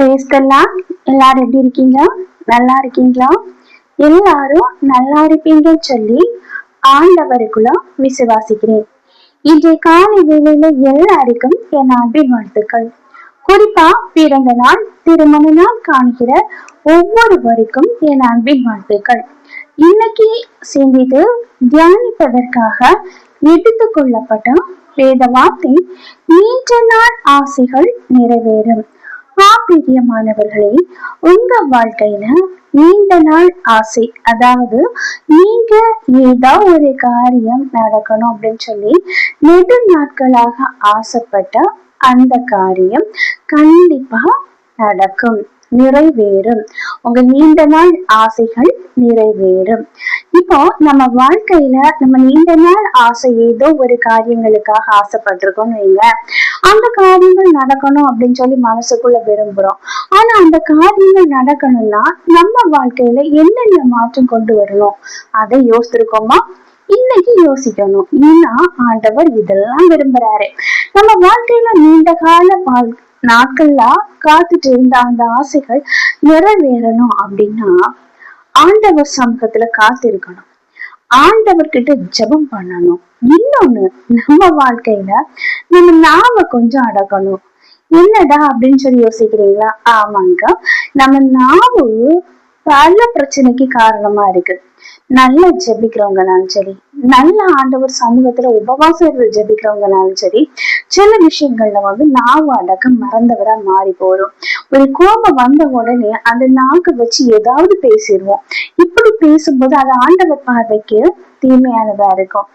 பேசலாம். எல்லாரும் எப்படி இருக்கீங்க? நல்லா இருக்கீங்களா? எல்லாரும் நல்லா இருப்பீங்கன்னு சொல்லி ஆண்டவருக்குள்ள விசுவாசிக்கிறேன். இன்றைய காலை வேளையில எல்லாருக்கும் என் அன்பின் வாழ்த்துக்கள். குறிப்பா பிறந்த நாள், திருமண நாள் காணுகிற ஒவ்வொருவருக்கும் என் அன்பின் வாழ்த்துக்கள். இன்னைக்கு சிந்தித்து தியானிப்பதற்காக எடுத்துக் கொள்ளப்பட்ட வேத வார்த்தை, நீண்ட நாள் ஆசைகள் நிறைவேறும். பிரியமானவர்களே, உங்க வாழ்க்கையில நீண்ட நாள் ஆசை, அதாவது நீங்க ஏதாவது ஒரு காரியம் நடக்கணும் அப்படின்னு சொல்லி நெடு நாட்களாக ஆசைப்பட்ட அந்த காரியம் கண்டிப்பா நடக்கும், நிறைவேறும். உங்க நீண்ட நாள் ஆசைகள் நிறைவேறும். இப்போ நம்ம வாழ்க்கையில நம்ம நீண்ட நாள் ஆசை ஏதோ ஒரு காரியங்களுக்காக ஆசைப்பட்டிருக்கோம்னு வைங்க, அந்த காரியங்கள் நடக்கணும் அப்படின்னு சொல்லி மனசுக்குள்ள விரும்புறோம். ஆனா அந்த காரியங்கள் நடக்கணும்னா நம்ம வாழ்க்கையில என்னென்ன மாற்றம் கொண்டு வரணும் அதை யோசிச்சிருக்கோமா? இன்னைக்கு யோசிக்கணும். ஏன்னா ஆண்டவர் இதெல்லாம் விரும்புறாரு. நம்ம வாழ்க்கையில நீண்ட கால நாட்கள்ல காத்துட்டு இருந்த அந்த ஆசைகள் நிறைவேறணும் அப்படின்னா ஆண்டவர் சமூகத்துல காத்திருக்கணும், ஆண்டவர்கிட்ட ஜெபம் பண்ணணும். இன்னொன்னு, நம்ம வாழ்க்கையில நம்ம நாம கொஞ்சம் அடக்கணும். என்னடா அப்படின்னு சொல்லி யோசிக்கிறீங்களா? ஆமாங்க, நம்ம நாவு பல பிரச்சனைக்கு காரணமா இருக்கு. நல்லா ஜெபிக்கிறவங்கனாலும் சரி, நல்ல ஆண்டவர் சமூகத்துல உபவாசம் ஜெபிக்கிறவங்கனாலும் சரி, சில விஷயங்கள்ல நாவு அடக்க மறந்தவரா மாறி போறோம். ஒரு கோபம் வந்த உடனே அந்த நாக்கு வச்சு ஏதாவது பேசிடுவோம். இப்படி பேசும்போது அது ஆண்டவர் பார்வைக்கு தீமையானதா இருக்கும்.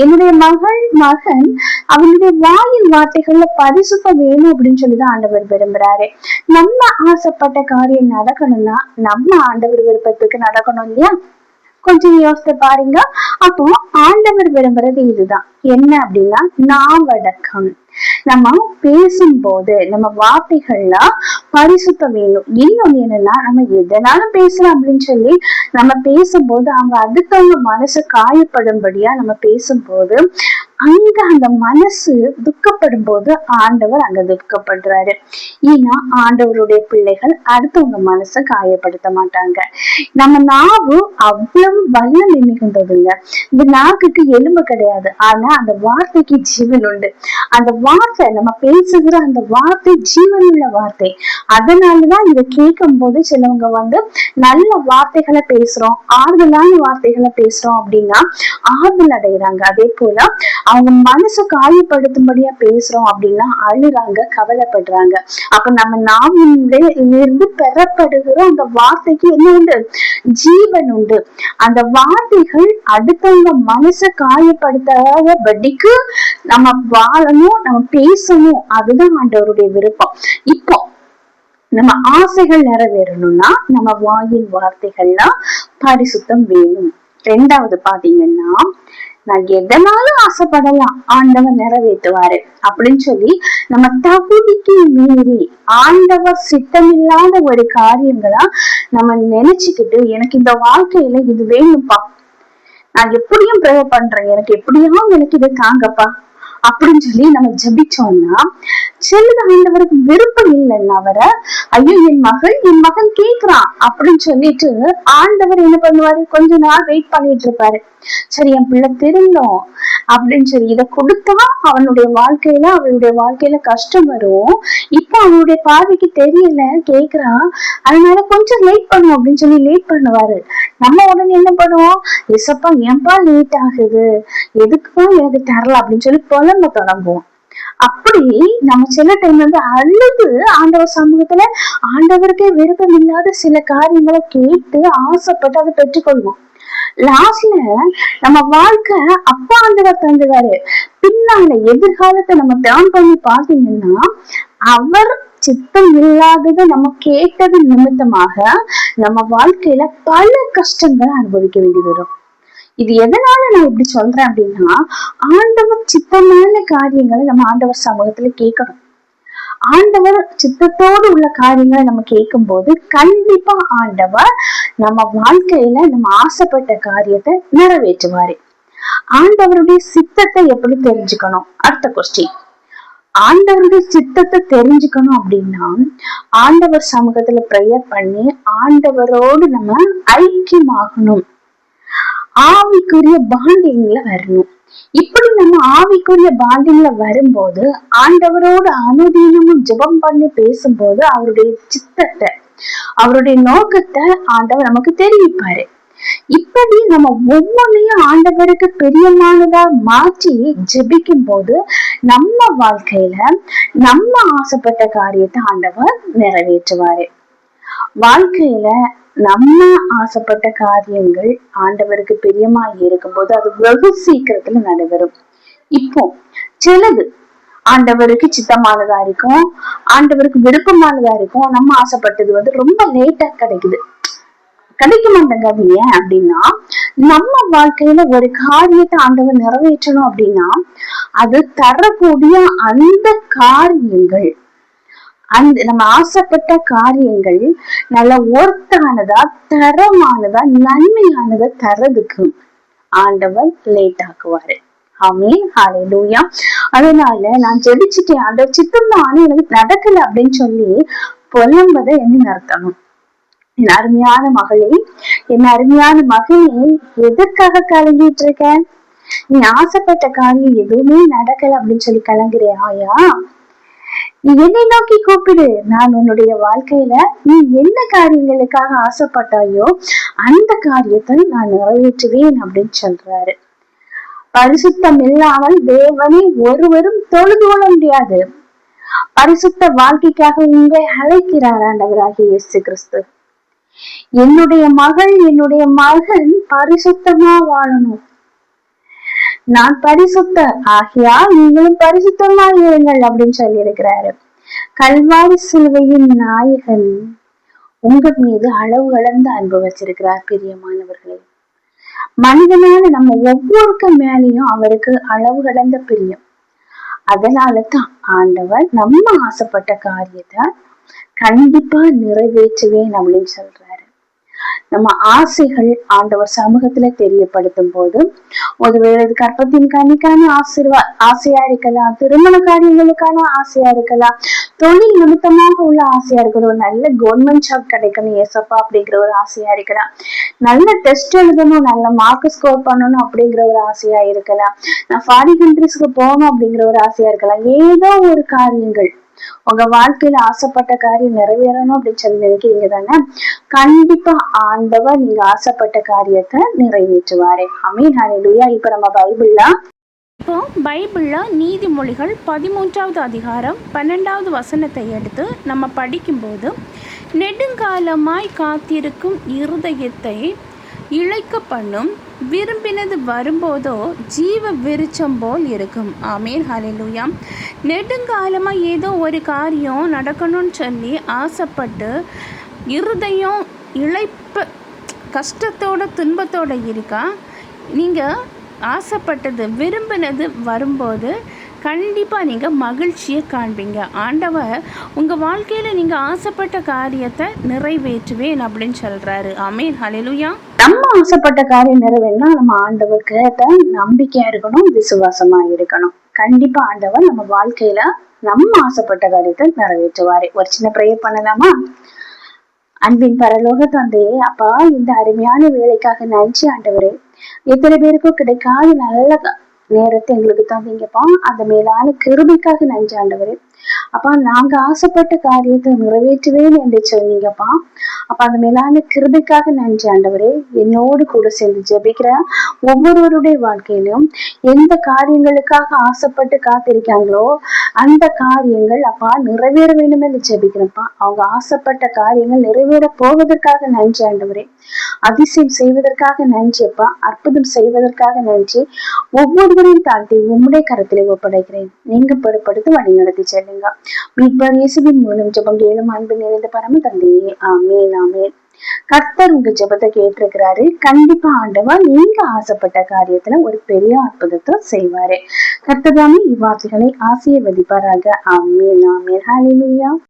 என்னுடைய மகன் அவனுடைய வாயின் வார்த்தைகள்ல பரிசுத்தம் வேணும் அப்படின்னு சொல்லிதான் ஆண்டவர் விரும்புறாரு. நம்ம ஆசைப்பட்ட காரியம் நடக்கணும்னா நம்ம ஆண்டவர் விருப்பத்துக்கு நடக்கணும் இல்லையா? கொஞ்சம் யோசித்து பாருங்க. அப்போ ஆண்டவர் விரும்புறது இதுதான். என்ன அப்படின்னா நாவடக்கம். நம்ம பேசும்போது நம்ம வார்த்தைகள்ல பரிசுத்தம் வேணும். இன்னொன்னு என்னன்னா, நம்ம எதனாலும் பேசலாம் அப்படின்னு சொல்லி நம்ம பேசும்போது அவங்க அடுத்தவங்க மனசு காயப்படும்படியா நம்ம பேசும்போது அங்க அந்த மனசு துக்கப்படும் போது ஆண்டவர் அங்க துக்கப்படுறாரு. ஏன்னா ஆண்டவருடைய பிள்ளைகள் அடுத்தவங்க மனசை காயப்படுத்த மாட்டாங்க. நம்ம நாவு அவ்வளவு வல்லமை மிகுந்ததுங்க. இந்த நாக்குக்கு எலும்பு கிடையாது, ஆனா அந்த வார்த்தைக்கு ஜீவன் உண்டு. அந்த வார்த்தை, நம்ம பேசுகிற அந்த வார்த்தை ஜீவனுள்ள வார்த்தை. அதனாலதான் இதை கேட்கும் போது சிலவங்க நல்ல வார்த்தைகளை பேசுறோம், ஆறுதலான வார்த்தைகளை பேசுறோம் அப்படின்னா ஆறுதல் அடைகிறாங்க. அதே போல அவங்க மனசை காயப்படுத்தும்படியா பேசுறோம் அப்படின்னா அழுறாங்க, கவலைப்படுறாங்க. அப்ப நம்ம நாவிலிருந்து பெறப்படுகிற அந்த வார்த்தைக்கு என்ன உண்டு? ஜீவன் உண்டு. அந்த வார்த்தைகள் அடுத்தவங்க மனசை காயப்படுத்தாதபடிக்கு நம்ம வாழணும், நம்ம பேசணும். அதுதான் ஆண்டவருடைய விருப்பம். இப்போ நம்ம ஆசைகள் நிறைவேறணும்னா நம்ம வாயின் வார்த்தைகள்லாம் பரிசுத்தம் வேணும். ரெண்டாவது பாத்தீங்கன்னா, நான் எதனாலும் ஆசைப்படலாம், ஆண்டவர் நிறைவேற்றுவாரு அப்படின்னு சொல்லி நம்ம தகுதிக்கு மீறி ஆண்டவர் சித்தமில்லாத ஒரு காரியங்களா நம்ம நினைச்சுக்கிட்டு, எனக்கு இந்த வாழ்க்கையில இது வேணும்ப்பா, நான் எப்படியும் ப்ரே பண்றேன், எனக்கு எப்படியும் எனக்கு இது தாங்கப்பா அப்படின்னு சொல்லி நம்ம ஜபிச்சோம்னா சிலது ஆண்டவருக்கு விருப்பம் இல்லைன்னு அவரை, ஐயோ என் மகன் கேக்குறான் அப்படின்னு சொல்லிட்டு ஆண்டவர் என்ன பண்ணுவாரு? கொஞ்ச நாள் வெயிட் பண்ணிட்டு இருப்பாரு. சரி, என் பிள்ளை திருந்தோம் அப்படின்னு சொல்லி இதை கொடுத்தா அவனுடைய வாழ்க்கையில கஷ்டம் வரும். இப்ப அவனுடைய பார்வைக்கு தெரியல, கேக்குறான், அதனால கொஞ்சம் லேட் பண்ணுவோம் அப்படின்னு சொல்லி லேட் பண்ணுவாரு. நம்ம உடனே என்ன பண்ணுவோம்? எசப்பா ஏன்பா லேட் ஆகுது, எதுக்குப்பா எனக்கு தரல அப்படின்னு சொல்லி புலம்ப தொடங்குவோம். அப்படி நம்ம சில டைம் அழுது ஆண்டவர் சமூகத்துல ஆண்டவருக்கே விருப்பம் இல்லாத சில காரியங்களை கேட்டு ஆசைப்பட்டு அதை பெற்றுக்கொள்வோம். லாஸ்ட்ல நம்ம வாழ்க்கை அப்பா ஆண்டவர் தந்துவாரு. பின்னால எதிர்காலத்தை நம்ம டேர்ன் பண்ணி பாத்தீங்கன்னா அவர் சித்தம் இல்லாதது நம்ம கேட்டது நிமித்தமாக நம்ம வாழ்க்கையில பல கஷ்டங்களை அனுபவிக்க வேண்டியது வரும். இது எதனால நான் இப்படி சொல்றேன் அப்படின்னா, ஆண்டவர் சித்தமான காரியங்களை நம்ம ஆண்டவர் சமூகத்துல கேட்கணும். ஆண்டவர் சித்தத்தோடு உள்ள காரியங்களை நம்ம கேட்கும் போது கண்டிப்பா ஆண்டவர் நம்ம வாழ்க்கையில நம்ம ஆசைப்பட்ட காரியத்தை நிறைவேற்றுவாரு. ஆண்டவருடைய சித்தத்தை எப்படி தெரிஞ்சுக்கணும்? அடுத்த கொஸ்டின். ஆண்டவருடைய சித்தத்தை தெரிஞ்சுக்கணும் அப்படின்னா ஆண்டவர் சமூகத்துல ப்ரேயர் பண்ணி ஆண்டவரோடு நம்ம ஐக்கியமாகணும், ஆவிக்குரிய பாண்டிங்ல வரணும். இப்படி நம்ம ஆவிக்குரிய பாண்டிங்ல வரும்போது ஆண்டவரோடு அனுதினமும் ஜெபம் பண்ணி பேசும்போது அவருடைய சித்தத்தை, அவருடைய நோக்கத்தை ஆண்டவர் நமக்கு தெரிவிப்பாரு. இப்படி நம்ம ஒவ்வொன்றையும் ஆண்டவருக்கு பிரியமானதா மாற்றி ஜெபிக்கும் போது நம்ம வாழ்க்கையில நம்ம ஆசைப்பட்ட காரியத்தை ஆண்டவர் நிறைவேற்றுவாரு. வாழ்க்கையில நம்ம ஆசைப்பட்ட காரியங்கள் ஆண்டவருக்கு பிரியமா இருக்கும்போது அது வெகு சீக்கிரத்துல நடைபெறும். இப்போ சிலது ஆண்டவருக்கு சித்தமானதா இருக்கும், ஆண்டவருக்கு விருப்பமானதா இருக்கும். நம்ம ஆசைப்பட்டது ரொம்ப லேட்டா கிடைக்க மாட்டேங்க. ஏன் அப்படின்னா நம்ம வாழ்க்கையில ஒரு காரியத்தை ஆண்டவர் நிறைவேற்றணும் அப்படின்னா அது தரக்கூடிய அந்த காரியங்கள், அந்த நம்ம ஆசைப்பட்ட காரியங்கள் நல்ல ஒர்த்தானதா, தரமானதா, நன்மையானதா தரதுக்கு ஆண்டவர் லேட் ஆக்குவாரு. ஆமென், ஹல்லேலூயா. அதனால நான் ஜெபிச்சுட்டேன், ஆண்டவர் சித்தம் தான் எனக்கு நடக்கல அப்படின்னு சொல்லி புலம்பதை என்ன நடத்தணும். என் அருமையான மகளே, என் அருமையான மகனே, எதற்காக கலங்கிட்டு இருக்க? நீ ஆசைப்பட்ட காரியம் எதுவுமே நடக்கல அப்படின்னு சொல்லி கலங்குறியா? நீ என்னை நோக்கி கூப்பிடு, நான் உன்னுடைய வாழ்க்கையில நீ என்ன காரியங்களுக்காக ஆசைப்பட்டாயோ அந்த காரியத்தை நான் நிறைவேற்றுவேன் அப்படின்னு சொல்றாரு. பரிசுத்தம் இல்லாமல் தேவனை ஒருவரும் தொழுது கொள்ள முடியாது. பரிசுத்த வாழ்க்கைக்காக உங்களை அழைக்கிறார் ஆண்டவராகிய இயேசு கிறிஸ்து. என்னுடைய மகள், என்னுடைய மகன் பரிசுத்தமா வாழணும். நான் பரிசுத்தர் ஆகியால் நீங்களும் பரிசுத்தமா இருங்கள் அப்படின்னு சொல்லி இருக்கிறாரு. கல்வாரி சிலுவையின் நாயகன் உங்கள் மீது அளவு கடந்த அன்பு வச்சிருக்கிறார். பிரியமானவர்களே, மனிதனால நம்ம ஒவ்வொருக்க மேலேயும் அவருக்கு அளவு கடந்த பிரியம். அதனாலதான் ஆண்டவர் நம்ம ஆசைப்பட்ட காரியத்தை கண்டிப்பா நிறைவேற்றுவேன் அப்படின்னு சொல்றாரு. நம்ம ஆசைகள் ஆண்டவர் சமூகத்துல தெரியப்படுத்தும் போது ஒருவேளை கற்பத்தின் கனிக்கான ஆசையா இருக்கலாம், திருமண காரியங்களுக்கான ஆசையா இருக்கலாம், தொழில் நிமித்தமாக உள்ள ஆசையா இருக்கலாம், ஒரு நல்ல கவர்மெண்ட் ஜாப் கிடைக்கணும் ஏசப்பா அப்படிங்கிற ஒரு ஆசையா இருக்கலாம், நல்ல டெஸ்ட் எழுதணும், நல்ல மார்க் ஸ்கோர் பண்ணணும் அப்படிங்கிற ஒரு ஆசையா இருக்கலாம், நான் ஃபாரின் கண்ட்ரிஸ்க்கு போகணும் அப்படிங்கிற ஒரு ஆசையா இருக்கலாம். ஏதோ ஒரு காரியங்கள் உங்க வாழ்க்கையில ஆசைப்பட்ட காரியம் நிறைவேறணும் அப்படின்னு சொல்லி நினைக்கிறீங்க தானே? கண்டிப்பா ஆண்டவர் நீங்க ஆசைப்பட்ட காரியத்தை நிறைவேற்றுவாரே. ஆமென், ஹல்லேலூயா. இப்ப நம்ம பைபிள்ல நீதிமொழிகள் 13வது அதிகாரம் 12வது வசனத்தை எடுத்து நம்ம படிக்கும்போது, நெடுங்காலமாய் காத்திருக்கும் இருதயத்தை இழைக்க பண்ணும், விரும்பினது வரும்போதோ ஜீவ விருச்சம் போல் இருக்கும். ஆமென், ஹல்லேலூயா. நெடுங்காலமாக ஏதோ ஒரு காரியம் நடக்கணும்னு சொல்லி ஆசைப்பட்டு இருதயம் இழைப்பு கஷ்டத்தோட துன்பத்தோட இருக்கா, நீங்கள் ஆசைப்பட்டது விரும்பினது வரும்போது கண்டிப்பாக நீங்கள் மகிழ்ச்சியை காண்பீங்க. ஆண்டவர் உங்கள் வாழ்க்கையில் நீங்கள் ஆசைப்பட்ட காரியத்தை நிறைவேற்றுவேன் அப்படின்னு சொல்கிறாரு. ஆமென், ஹல்லேலூயா. நம்ம ஆசைப்பட்ட காரியம் நிறைவேறினா நம்ம ஆண்டவர்கிட்ட நம்பிக்கையா இருக்கணும், விசுவாசமா இருக்கணும். கண்டிப்பா ஆண்டவர் நம்ம வாழ்க்கையில நம்ம ஆசைப்பட்ட காரியத்தை நிறைவேற்றுவாரு. ஒரு சின்ன ப்ரேயர் பண்ணலாமா? அன்பின் பரலோக தந்தையே, அப்பா, இந்த அருமையான வேலைக்காக நன்றி ஆண்டவரே. எத்தனை பேருக்கும் கிடைக்காத நல்ல நேரத்தை எங்களுக்கு தந்தீங்கப்பா. அந்த மேலான கிருபைக்காக நன்றி ஆண்டவரே. அப்பா, நாங்க ஆசைப்பட்ட காரியத்தை நிறைவேற்றுவேன் என்று சொன்னீங்கப்பா. அப்ப அந்த மேலான கிருபைக்காக நன்றி ஆண்டவரே. என்னோடு கூட சேர்ந்து ஜெபிக்கிற ஒவ்வொருவருடைய வாழ்க்கையிலும் எந்த காரியங்களுக்காக ஆசைப்பட்டு காத்திருக்காங்களோ அந்த காரியங்கள் அப்பா நிறைவேற வேண்டும் என்று ஜெபிக்கிறப்பா. அவங்க ஆசைப்பட்ட காரியங்கள் நிறைவேற போவதற்காக நன்றி ஆண்டவரே. அதிசயம் செய்வதற்காக நன்றி அப்பா. அற்புதம் செய்வதற்காக நன்றி. ஒவ்வொருவரையும் தாழ்த்தி உம்முடைய கரத்திலே ஒப்படைக்கிறேன். நீங்க பொறுப்படுத்தி வழி நடத்தி செல்லுங்க. மீட்பர் இயேசுவின் மூலம் ஜெபம் கேளும் அன்பு நிறைந்த பரம தந்தையே. ஆமென், ஆமென். கர்த்தர் உங்க ஜெபத்தை கேட்டிருக்கிறாரு. கண்டிப்பா ஆண்டவர் நீங்க ஆசைப்பட்ட காரியத்துல ஒரு பெரிய அற்புதத்தை செய்வாரு. கர்த்தர் தாமே இவ்வார்த்தைகளை ஆசீர்வதிப்பாராக. ஆமென், ஆமென். ஹல்லேலூயா.